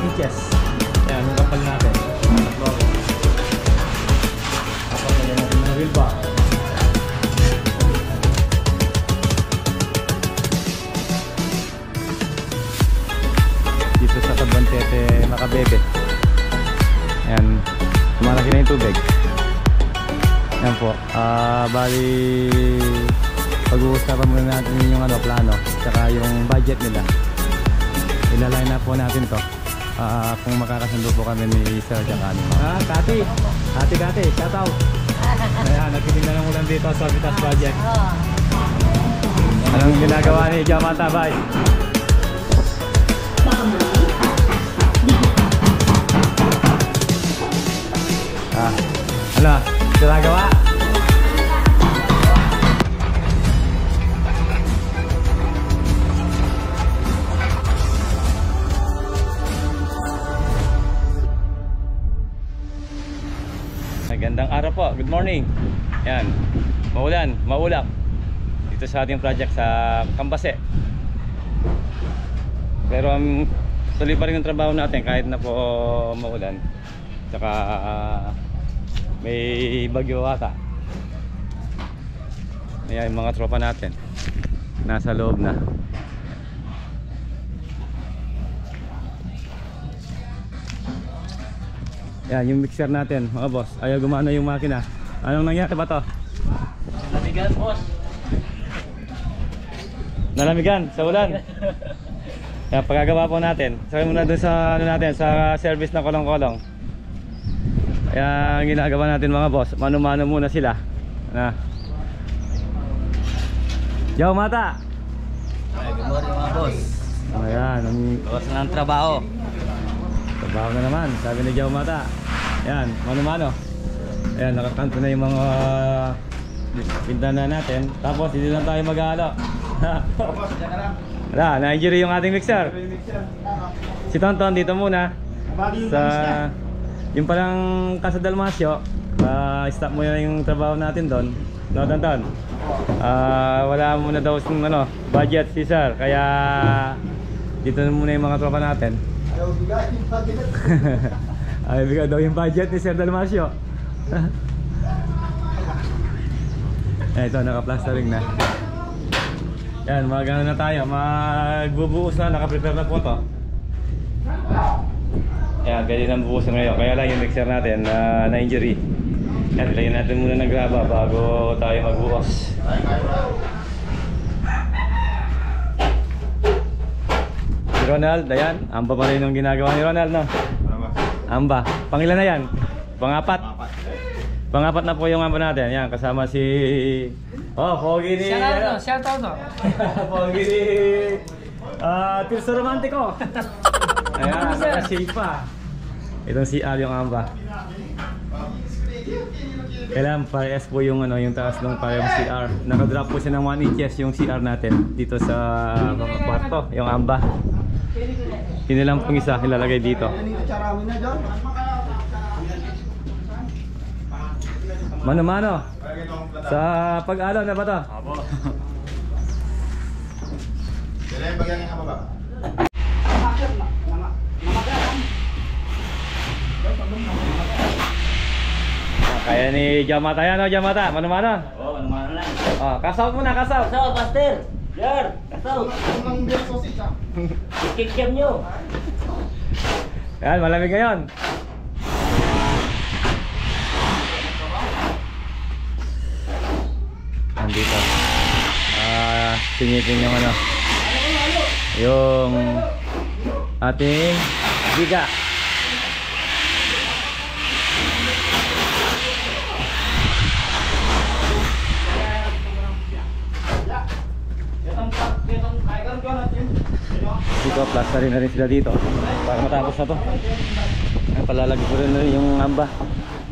inches. Ayan, yung kapal natin. Tapos lagyan natin ng wheel bar. Dito sa Kabantete Makabebe. Ayan, malaki na yung tubig. Ayan po, bali pag-uusapan muna natin yung plano tsaka yung budget nila. Ilalay na po natin to kung makakasundo po kami ni Sir tsaka ni Kati, shout out. Ayan, nagkiting na ng ulan dito sa Vitas Project. Anong ginagawa ni Jamata, bye? Ano? Ginagawa? Magandang araw po, good morning. Yan, maulap dito sa ating project sa Kambase. Pero tuloy pa rin yung trabaho natin kahit na po maulan. Tsaka may bagyo ata. Ayan yung mga tropa natin nasa loob na. Yan yung mixer natin mga boss. Ayaw gumana yung makina. Anong nangyari ba to? Nalamigan, boss. Nalamigan sa ulan. Kaya pagkagawa po natin. Sakay muna dun sa natin sa service na kolong-kolong. Kaya ang ginagawa natin mga boss, mano-mano muna sila. Yo Mata. Good morning mga boss. Ayan, Bawas na ang trabaho. trabaho na naman, sabi ni Joe Mata. Ayan, mano-mano. Ayan, nakakanto na yung mga pintana natin. Tapos hindi lang tayo mag-aalo. Wala, na-injury yung ating mixer. Si Tonton dito muna sa yung palang Casa Dalmasio. Stop mo na yung trabaho natin doon. No, Tonton? Wala muna daw yung budget si Sir. Kaya dito na muna yung mga tropa natin. Ayaw bigay daw yung budget ni Sir Dalmasio. Ito, naka-plastering na. Yan, magano na tayo. Magbubuhos na, naka-prepare na po to. Yan, pwede na bubuhos ngayon. Kaya lang yung mixer natin na injury. Yan, ilagyan natin muna ng graba bago tayo magbuhos. Si Ronald, ayan, amba pa rin yung ginagawa ni Ronald, no? Amba. Pangilan na yan? Pangapat? Pangapat na po yung amba natin. Yan, kasama si... Oh, Pogi ni... Shout out no. Pogi ni... Tirso Romantico. Ayan, naka-shade pa. Itong CR yung amba. Kailangan parehas po yung yung taas ng parehong CR. Naka-drop po siya ng 1 inches yung CR natin dito sa mga kwarto, yung amba. Yun lang pong isa ilalagay dito. Mano-mano. Sa pag-alo na ba to? Apo. Kailan yung bagyan nga ba? Kaya ni Jamata yan, Jamata. Mano-mano. Oh, ano lang. Kasaw muna, kasaw. Kasaw, Pastor. Jar, kasaw. Ang beer sausage ah. Kikiam nyo. Yan, malamig ngayon. Nandito. Singipin yung yung ating biga. Dito, plasterin na rin sila dito para matapos na to. Palalagay ko rin yung amba.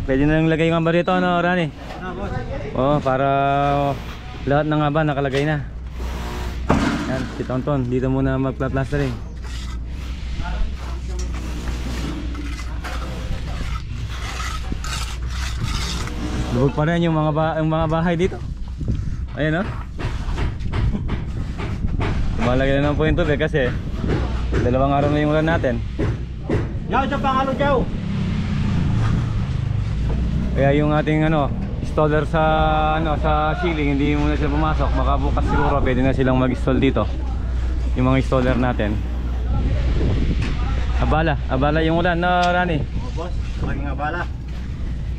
Pwede na lang lagay yung amba dito, ano, Rani? Oh, para lahat ng amba nakalagay na. Yan, si Tonton, dito muna magpa-plastering. Lubog pa rin yung mga bahay dito. Ayan, oh. Tumalagay na ng po yung tubig kasi 2 araw na yung ulan natin. Yaw, siya pangalo, Yaw. Kaya yung ating installer sa sa ceiling, hindi muna sila pumasok. Baka bukas siguro pwede na silang mag-install dito. Yung mga installer natin. Abala yung ulan na Rani. Boss, maging abala.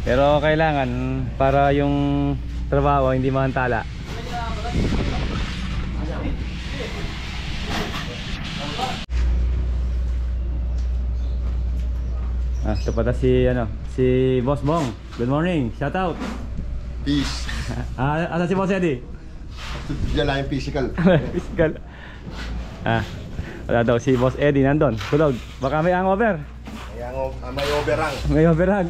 Pero kailangan para yung trabaho hindi mahantala. Ito pala si Boss Bong. Good morning. Shout out. Peace. Asa si Boss Eddie? Diyan lang yung physical. Physical. Wala daw si Boss Eddie nandun. Tulog. Baka may hangover. May overang. May overhang.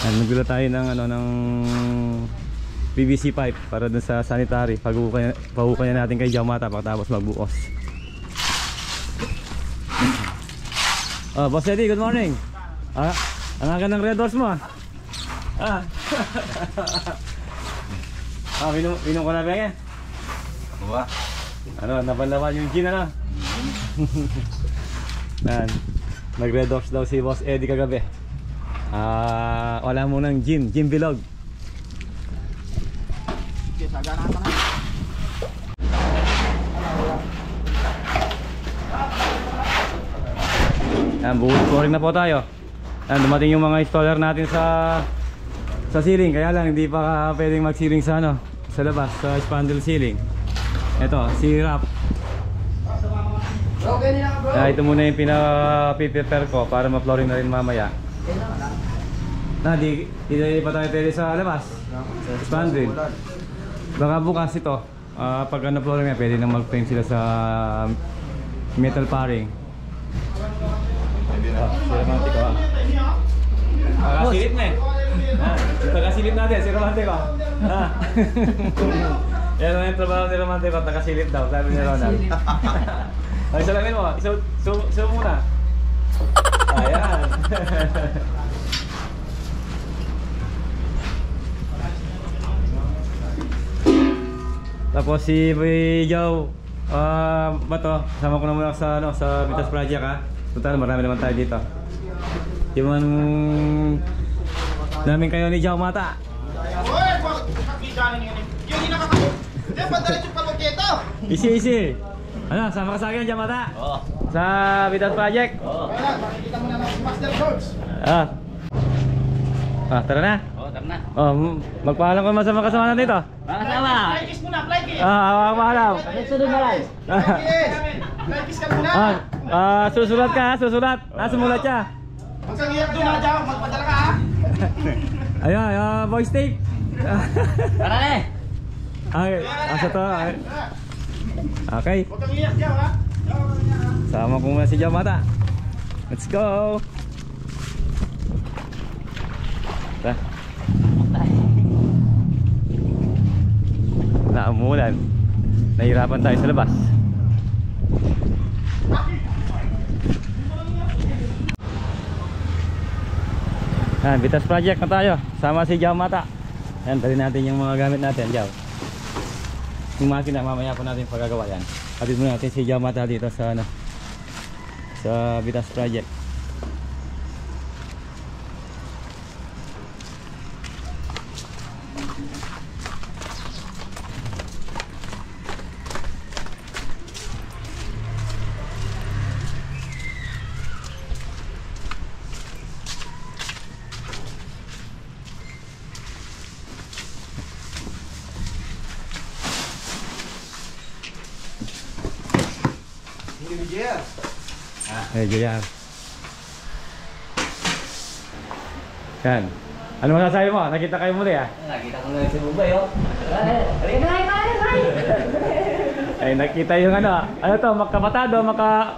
Nagulo tayo ng PVC pipe para dun sa sanitary. Pahukayan natin kay Jamata pagkatapos magbuos. Boss Eddie, good morning. Ang aga ng Red Horse mo Minom ko na ba yan? Nabanlawan yung gin Nag-Red Horse daw si Boss Eddie kagabi. Wala mo ng gin bilog. Buhos flooring na po tayo. Dumating yung mga installer natin sa ceiling. Kaya lang hindi pa pwedeng mag-ceiling sa sa labas, sa spandrel ceiling. Ito, si Rap. Ito muna yung pinapiprepare ko para ma-flooring na rin mamaya. Di pa tayo pwede sa labas, sa spandrel. Baka bukas ito, pag na-flooring na, pwede nang mag-frame sila sa metal paring. Si Romantico Kakasilip na Tagasilip natin si Romantico Yan ang yung trabaho ni Romantico. Tagasilip daw, sabi ni Ronald. Salamin mo, so muna. Ayan. Tapos si Joe Bato, sama ko na muna sa Vitas Project Total, marami naman tayo dito. Yung namin kayo ni Jao Mata. Easy. Sama ka sa akin, Jao Mata? Oo. Sa Vitas Project? Oo. Makikita mo na ng Master Shorts. Tara na. Oo, tara na. Magpaalam ko naman sa mga kasama natin dito. Mga kasama. Fly kiss muna, fly kiss. Paalam. Sunod na lang. Fly kiss ka muna. Susulat. Sumulat siya. Huwag kang iyak doon Jao. Magpadala ka Ayun, voice tape. Tara na Asa to? Okay. Huwag kang iyak Jao Sama ko muna si Jao Mata. Let's go. Tara. Umulan. Nahirapan tayo sa labas. Vitas Project na tayo. Sama si Jao Mata. Dali natin yung mga gamit natin, Jao. Yung makina mamaya po natin pagagawa yan. Hatid muna natin si Jao Mata dito sa sa Vitas Project. JR. Yan. Ano masasabi mo? Nakita kayo muli Nakita ko na si Bubay Ay, nakita yung ano to, magkapatado,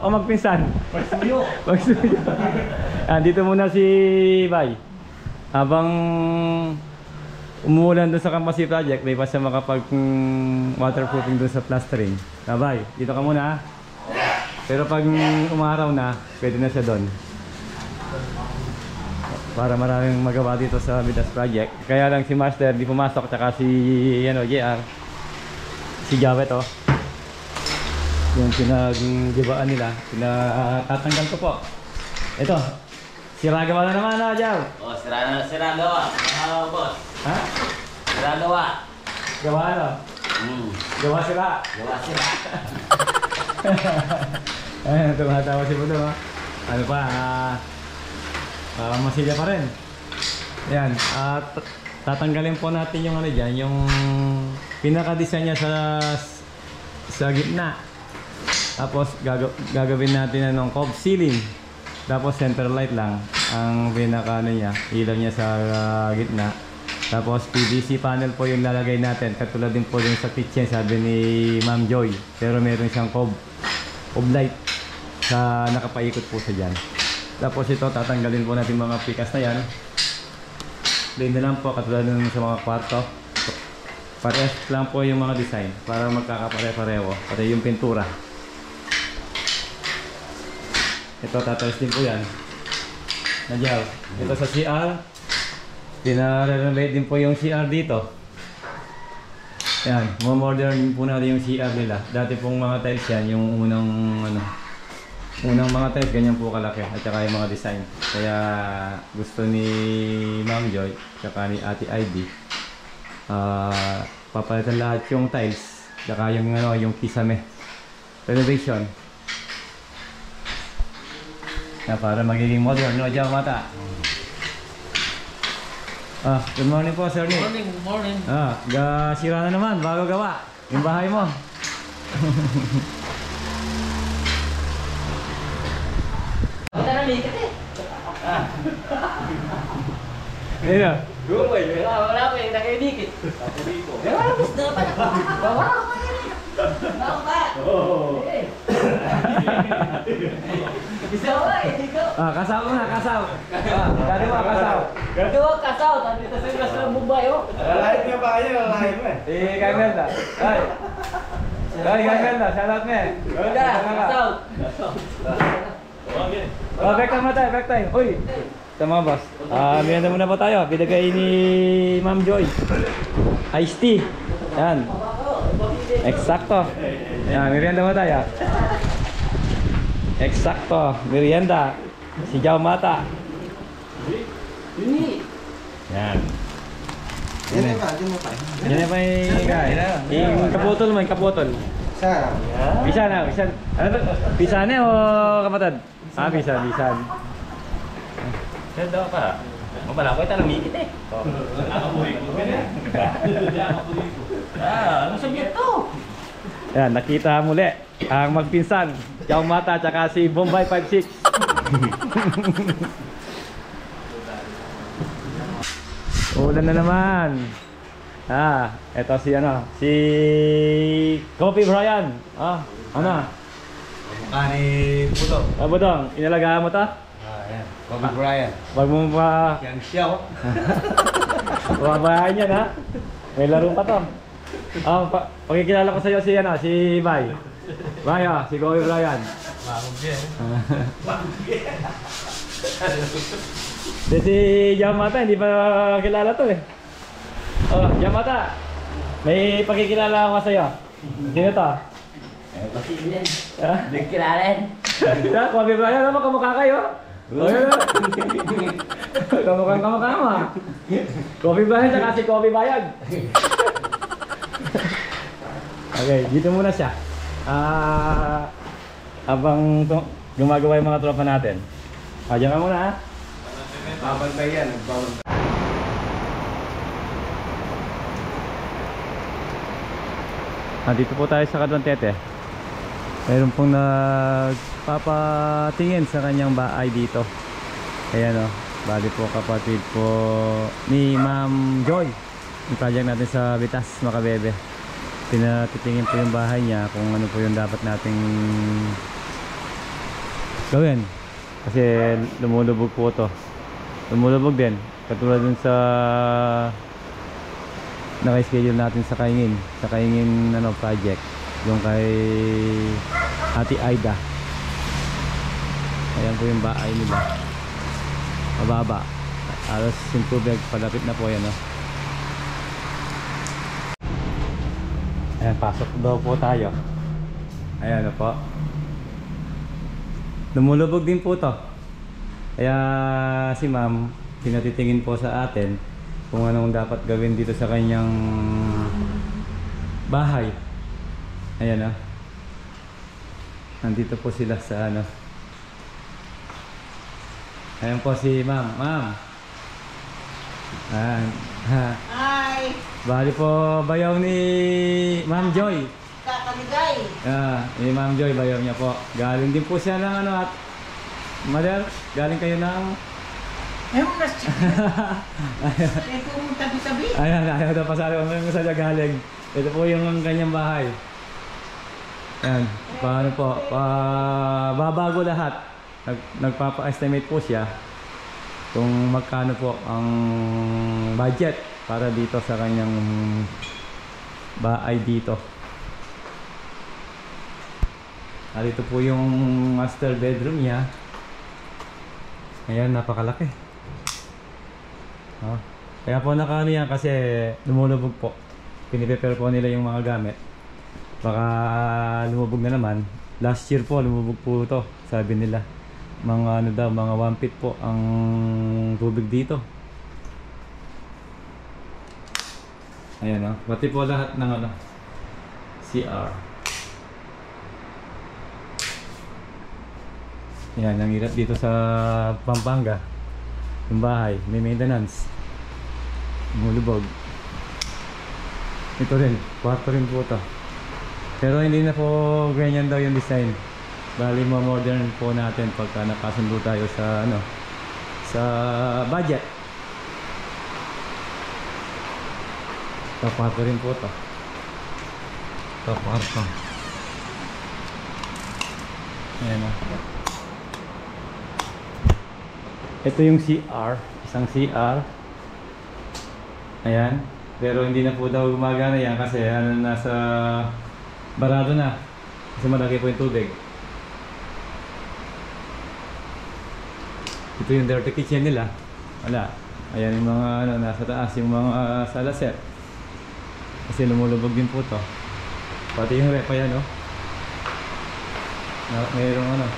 o magpinsan. Magsuyo. Dito muna si Bay. Habang umuulan doon sa Campasi Project, may pa siya makapag waterproofing doon sa plastering. Bay, dito ka muna Pero pag umaraw na, pwede na siya doon. Para maraming magawa dito sa Vitas Project. Kaya lang si Master di pumasok, tsaka si JR. Si Jawet yung pinag-gibaan nila. Tatanggal ko po. Ito. Siragawa na naman, no, Jaw? Oh, sira gawa. Boss. Ha? Sira gawa. Gawa ano? Gawa sira. Gawa sira. Ayun, tumatawa si Budo, ha? Ano pa, masilya pa rin. Yan, at tatanggalin po natin yung ano dyan, yung pinaka-design niya sa gitna. Tapos gagawin natin ng cove ceiling. Tapos center light lang ang pinaka ano niya, ilaw niya sa gitna. Tapos PVC panel po yung lalagay natin. Katulad din po yung sa kitchen, sabi ni Ma'am Joy. Pero meron siyang cove light sa nakapaikot po sa dyan. Tapos ito, tatanggalin po natin mga pikas na yan. Din na lang po, katulad ng sa mga kwarto. Parehas lang po yung mga design para magkakapare-pareho. Pati yung pintura. Ito, tatalis din po yan. Nadyaw. Ito sa CR. Pina-renovate din po yung CR dito. Yan, modern din po natin yung CR nila. Dati pong mga tiles yan, yung unang mga tiles, ganyan po kalaki. At saka yung mga design. Kaya gusto ni Ma'am Joy, saka ni Ate Ivy, papalitan lahat yung tiles. Saka yung kisame. Renovation. Na para magiging modern, no? Diyan mata. Good morning po, Sir Nick. Morning. Sira na naman, bago gawa. Yung bahay mo. Kita na likat eh. Ayun na. Wala ko yung nakidikit. Wala ko gusto pa na. Wala ko Wala pa. Bisa ba eh. Kasaw mo na, kasaw. Dati mo, kasaw. Gawa kasaw. Tadi sa sila sa Mumbai oh. Lalahit niya ba kayo? Lalahit mo eh. Gaganda. Ay, gaganda. Shoutout mo eh. Udah, kasaw. Back time na tayo, back time. Uy. Tama boss. Merienda muna po tayo. Binigay ni Ma'am Joy. Iced tea. Yan. Eksakto. Yan, merienda muna tayo. Eksakto. Merienda. Si Jaw Mata. Ini. Yan. Yan pa yung guys. Yung kaputol mo, yung kaputol. Bisa na, bisa. Ano to? Bisa na o kapatid? Bisan. Saya daw pa. Mabala ko ito namikit eh. Ano sabihin to? Yan, nakita muli ang magpinsan. Jaw Mata at si Bombay 56. Ulan na naman. Eto si Coffee Brian. Ano? Ani Puto. Budong, inalagaan mo to? Yan. Bobby Brian. Wag mo pa Yang siyaw. babayahan yan ha. May laro pa to. Pagkikilala ko sa iyo si Bay. Bay si Coffee Brian. Si Yamata, hindi pa kilala to eh. Yamata, may pagkikilala ako sa iyo. Sino to? Nagkilala. Coffee Brian, ano kamukha kayo? Kamukhang kamukha mo ha. Coffee Brian tsaka si Coffee Bayag. Okay, dito muna siya. Habang gumagawa yung mga tropa natin. Diyan ka muna ha. Babantay yan. Dito po tayo sa Kadwantete. Meron pong nagpapatingin sa kanyang bahay dito. Ayan o, bali po kapatid po ni Ma'am Joy. Yung project natin sa Bitas, Makabebe. Pinatitingin po yung bahay niya kung ano po yung dapat nating gawin. Kasi lumulubog po ito. Lumulubog din. Katulad dun sa naka-schedule natin sa Kaingin project. Yung kay Ate Aida. Ayan po yung bahay nila. Mababa. Alas yung tubig, palapit na po yan Ayan, pasok daw po tayo. Ayan po. Lumulubog din po to. Kaya si ma'am, pinatitingin po sa atin kung anong dapat gawin dito sa kanyang bahay. Ayan ah. Nandito po sila sa ano. Ayan po si ma'am. Ma'am. Ayan. Hi! Bali po bayaw ni Ma'am Joy. Kakaligay! Ni Ma'am Joy, bayaw niya po. Galing din po siya ng ano at Mother, galing kayo ng Ayaw mo kasi. Ayaw kong tabi-tabi. ayan, ayaw na pasali kung saan siya galing. Ito po yung kanyang bahay. Ayan, paano po? Babago lahat. Nagpapa-estimate po siya kung magkano po ang budget para dito sa kanyang bahay dito. Dito po yung master bedroom niya. Ayan, napakalaki. Kaya po nakaano yan kasi lumulubog po. Piniprepare po nila yung mga gamit. Baka lumubog na naman. Last year po lumubog po ito, sabi nila. Mga ano daw, mga 1 feet po ang tubig dito. Ayan pati po lahat ng ano, CR. Ayan, ang hirap dito sa Pampanga. Yung bahay, may maintenance. Lumulubog. Ito rin, kwarto rin po ito. Pero hindi na po ganyan daw yung design. Bali mo modern po natin pagka nakasundo tayo sa ano, sa budget. Ito kwarto rin po ito. Ito kwarto. Ayan ito yung CR, isang CR. Ayan, pero hindi na po daw gumagana yan kasi ano, nasa barado na kasi malaki po yung tubig. Ito yung dirty kitchen nila. Wala. Ayan yung mga ano, nasa taas yung mga salaset kasi lumulubog din po to. Pati yung rep ayan mayroong ano,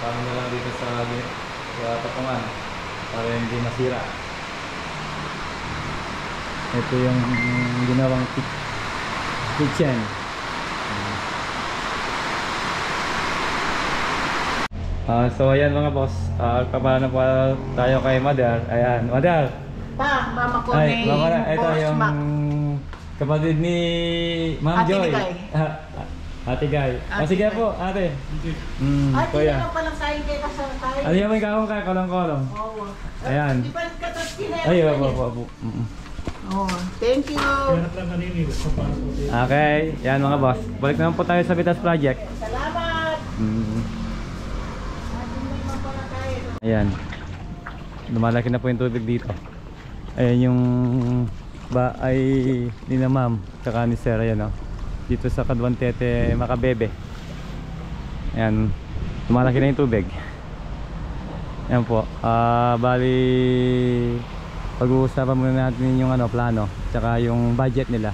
kami na lang dito sa tapungan para hindi masira. Ito yung ginawang kitchen. So ayan mga boss, paano po tayo kay Mother. Ayan, Mother. Pa, mama ko Ay, ni mama, ito Boss yung Mac. kapatid ni Ma'am Ate Joy. Ligay. Ate Guy. Ate Sige Guy. po, ate. Ay, hindi Kuya. naman palang sa'yo kayo kasangkay. Ano yung may kakong kaya kolong-kolong? Oo. Ayan. Di ba katas kinaya? Ay, opo. Oh, thank you. Okay, yan mga boss. Balik naman po tayo sa Vitas Project. Salamat. Atin may mapala tayo. Ayan. Lumalaki na po yung tubig dito. Ayan yung bahay ni na ma'am tsaka ni sir. Ayan dito sa Caduantete, Macabebe. Ayan, lumalaki na yung tubig. Ayan po, bali pag-uusapan muna natin yung ano, plano tsaka yung budget nila.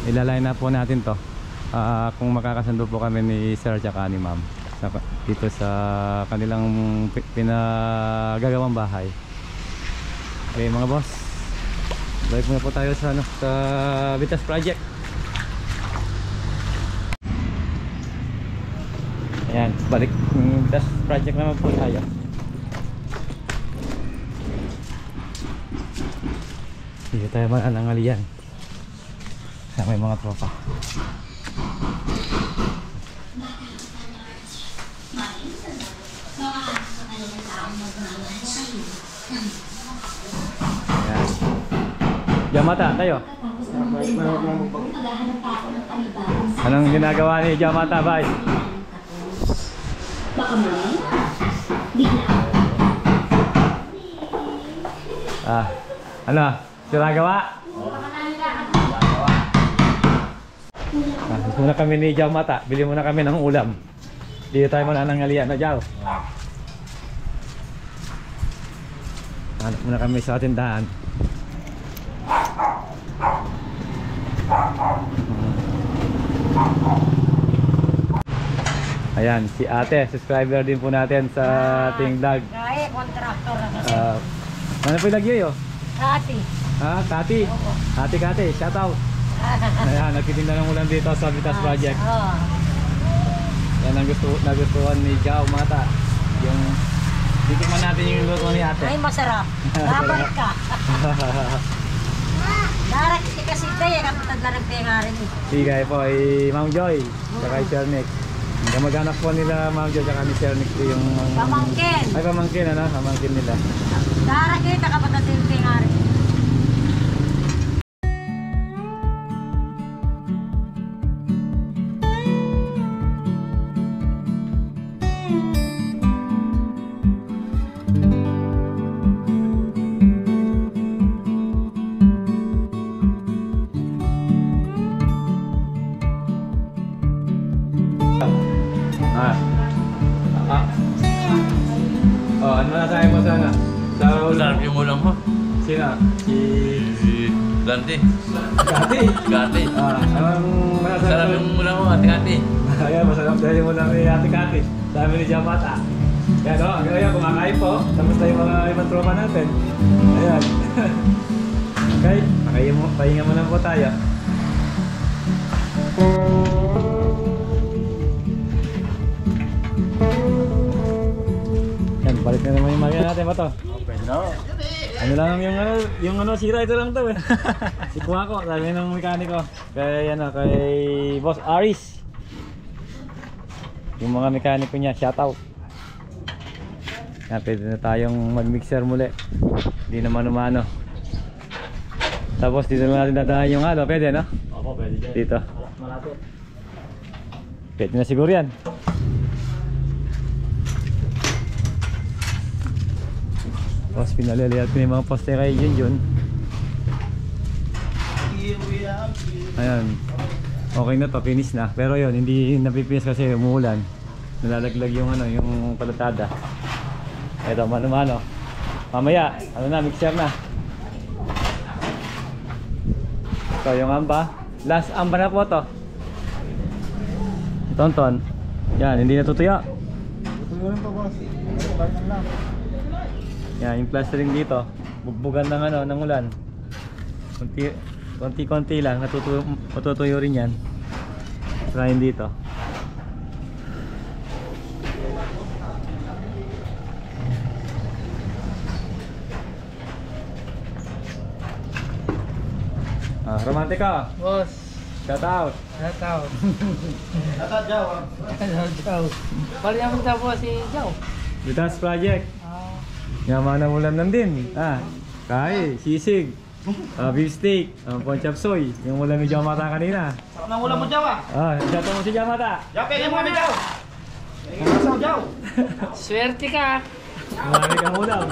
Ilalay na po natin to kung makakasundo po kami ni sir tsaka ni ma'am dito sa kanilang pinagagawang bahay. Okay mga boss, balik muna po tayo sa ano, sa Vitas Project. Ayan, balik Vitas Project naman po tayo. Dito tayo mananangalian sa may mga tropa. Ayan. Jamata, tayo. Anong ginagawa ni Jamata, bay? Baka mali? Bigla. Ano? Sinagawa? Muna kami ni Jamata. Bili muna kami ng ulam. Dito tayo mananangalian na Jaw. Hanap muna kami sa tindahan. Ayan, si ate, subscriber din po natin sa ating vlog. Kaya, kontraktor na kasi. Ano po yung lagyo yun? Ate. Kati. Kati, shout out. Ayan, nagtitinda ng ulam dito sa Vitas Project. Oo. Yan ang nagustuhan ni Jao Mata. Yung titikman natin yung luto ni ate. Ay, masarap. Babalik ka. Darak kasi tayo, kapatid lang nagtingarin eh. Sige po ay Ma'am Joy, saka kay Sir Nick. Kamag-anak po nila Ma'am Joy saka ni Sir Nick po yung... Pamangkin. Ay, pamangkin ano? Pamangkin nila. Darak kita kapatid nagtingarin. Oh, ano na tayo mo sana? Sarap yung ulam mo. Sino? Si... Dante. Kati. Kati. Anong Sarap masasabi? yung ulam mo, ate-ate. Ayan, masarap dahil mo lang ni Ate Kati. Sabi ni Jamata. Yan o, hanggang kumakain po. Tapos na yung mga ibang tropa natin. Ayan. Okay, pahinga mo lang po tayo. Yan, balik na naman yung makina natin ba to? Okay, no. Ano lang yung sira ito lang to eh. Si Kuwako, sabi ng mekaniko. Kay Boss Aris. Yung mga mekaniko niya, shout out. Yan, pwede na tayong mag-mixer muli. Hindi naman umano. Tapos dito na natin dadaan yung pwede no? Opo, pwede dyan. Dito. Malapit. Pwede na siguro yan. Tapos pinalilihat ko yung mga poste kay Junjun. Ayan. Okay na to, finish na. Pero yun, hindi napipinis kasi umuulan. Nalalaglag yung yung palatada. Ito, mano-mano. Mamaya, mixer na. Ito yung amba. Last amba na po to. Si Tonton. Yan, hindi natutuya. Yan, yung plastering dito. Bugbugan ng ng ulan. Konti-konti lang, matutuyo rin yan. Trying dito. Romantika. Boss, Shout out. nataw. Nata, Jaw. Jow. Bali naman daw po si Jow. Vitas Project. Yaman ng ulam lang din. Kai, sisig. Beef steak. Ponchap chapsoy. Yung ulam ni Jamata kanina. Sarap ng ulam mo, Jaw ah. Shout out mo si Jamata. Jaw, pwede mo kami, Jaw. Ikaw, Jaw. Swerte ka. Marami kang ulam.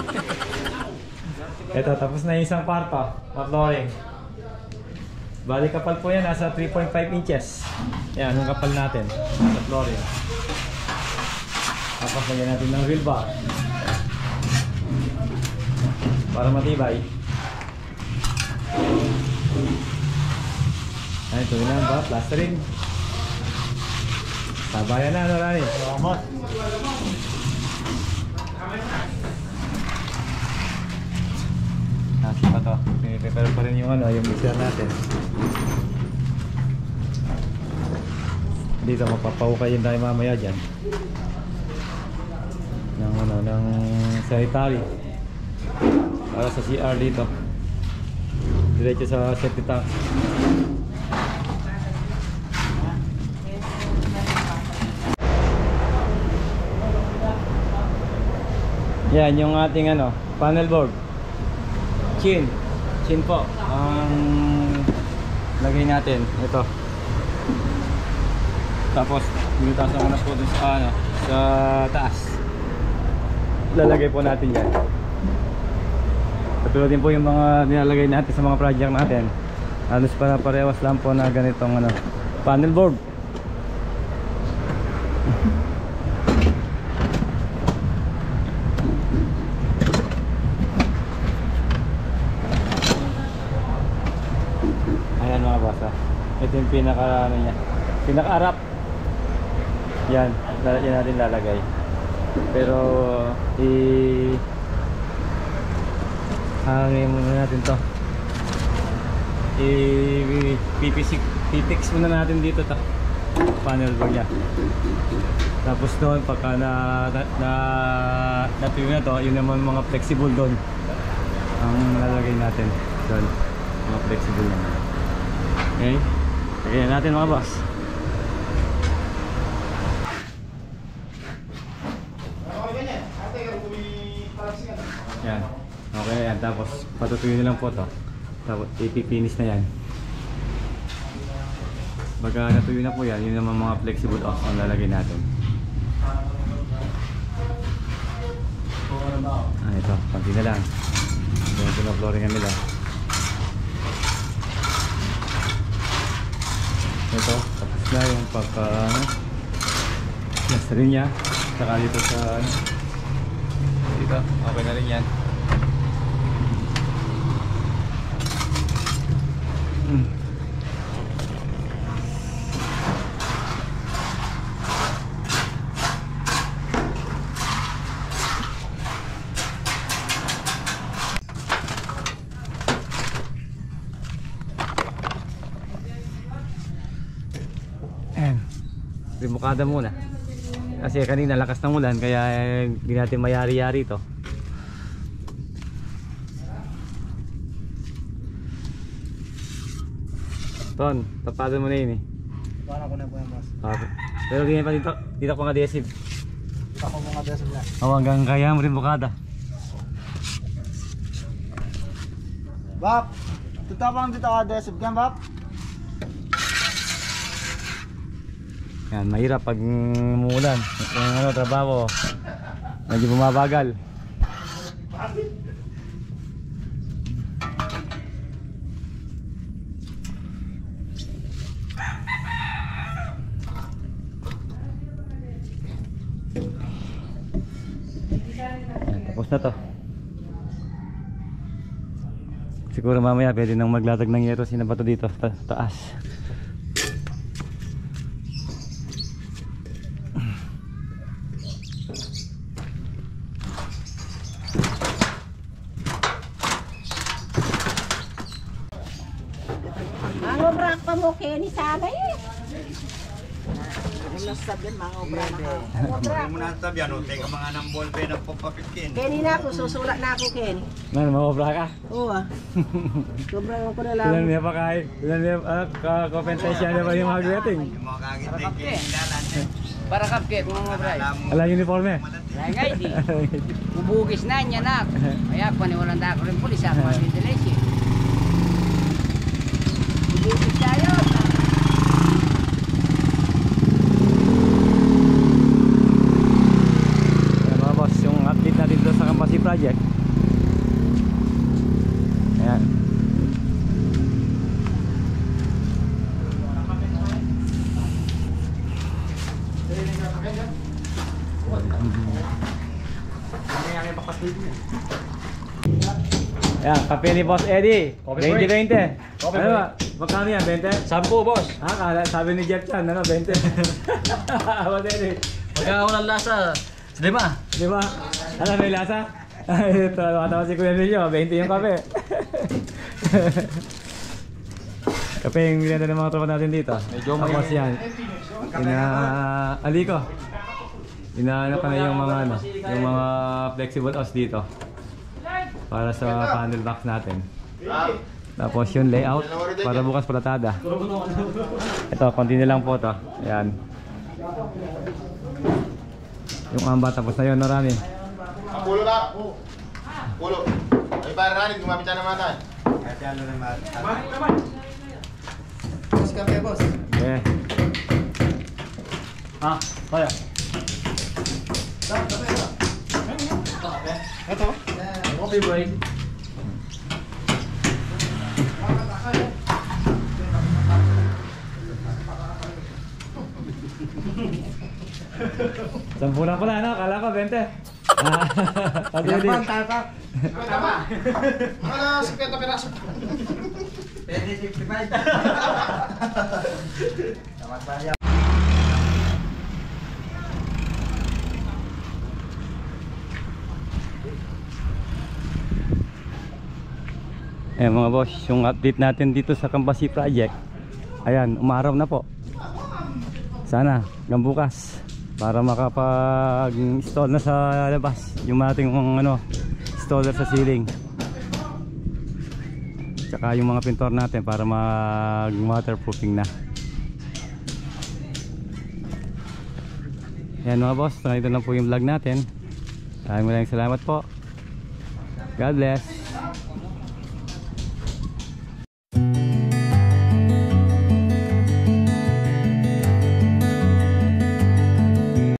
Ito, tapos na yung isang parto. Flooring. Bali kapal po yan, nasa 3.5 inches. Yan, yung kapal natin. Nasa flooring. Tapos lagyan natin ng wheel bar. Para matibay. Ay, ito na ba? Plastering. Sabayan na, Rani? Salamat. Nasa pa to. Prepare pa rin yung yung mixer natin. Dito mapapahukayin tayo mamaya dyan. Ng sanitary. Para sa CR dito. Diretso sa safety tank. Yan yung ating panel board. Chin po ang lagay natin ito. Tapos binutasan ko na po dun sa taas. Lalagay po natin yan. Katulad din po yung mga nilalagay natin sa mga project natin. Halos para parewas lang po na ganitong panel board. Ayan mga boss. Ito yung pinaka pinaka-arap. Yan natin lalagay. Pero hangin muna natin to. Pipix muna natin dito to. Panel board niya. Tapos doon pagka natuyo na to, yun naman mga flexible doon ang lalagay natin doon, mga flexible naman. Okay, lagyan natin mga boss. Yan, okay na yan. Tapos patutuyo na lang po to. Tapos ipipinis na yan. Pagka natuyo na po yan, yun naman mga flexible off ang lalagay natin. Ito, panti na lang. Ito na flooringan nila. Ito, tapos na yung pagka nasa rin niya. Saka dito sa dito, okay na rin yan. Rimukada muna kasi kanina lakas ng ulan kaya hindi natin mayari-yari ito. Ton, tapadan mo na yun eh. Para ko na po yan, boss. Pero ganyan pa dito ko nga adhesive. Ako mga beso na. Hanggang kaya mo rimukada. Bap, tutapang dito ka adhesive yan, Bap. Yan, mahirap pag umuulan. Yung trabaho medyo bumabagal. Yan, tapos na to. Siguro mamaya pwede nang maglatag ng yero sinabato dito taas. Mo Kenny sana eh. Ano sabihin mga obra na ka? Obra. Muna sabihan, teka mga nambol ba ng papapitkin. Kenny na ako, susulat na ako Kenny. Man, maobra ka? Oo ah. Sobra ko na lang. Ilan niya pa kahit? Ilan niya compensation niya ba yung mga grating? Yung mga kagiting kinilalan. Para cupcake mga obra. Ala uniforme? Kaya di. Bubugis na niya nak. Kaya paniwalan na ako rin pulis ako mag-delete. Bubugis tayo. Ayan mga boss, yung update natin doon sa Campasi Project. Ayan. Ayan, kape ni Boss Eddie. 20-20. Ano ba? Magkano yan? 20? 10 boss. Sabi ni Jeff Chan, ano? 20. Boss Eddie. Magkakawalan lasa. 5. Di ba? Alam may lasa? Ito, nakatawa si Kuya Emilio. 20 yung kape. Kape yung binenta ng mga tropa natin dito. Medyo tapos yan. Aliko. Inaano ka na yung mga ano, yung mga flexible house dito. Para sa panel box natin. Tapos yung layout para bukas palatada. Ito, konti na lang po to. Ayan. Yung amba tapos na yun, marami. Pulo ba? Pulo. Ay para ranig, gumamit na naman tayo. Kasi ano naman. Boss kape, boss. Okay. Kaya. Ito? Okay boy. Sampu lang pala, no? Kala ko 20. Ilan tayo pa? Tama. Mga 50 piraso. 55. Tama tayo. Ayan mga boss, yung update natin dito sa Kambasi Project. Ayan, umaraw na po. Sana hanggang bukas para makapag-install na sa labas yung ating installer sa ceiling. Tsaka yung mga pintor natin para mag waterproofing na. Ayan mga boss, ito lang po yung vlog natin. Maraming salamat po. God bless.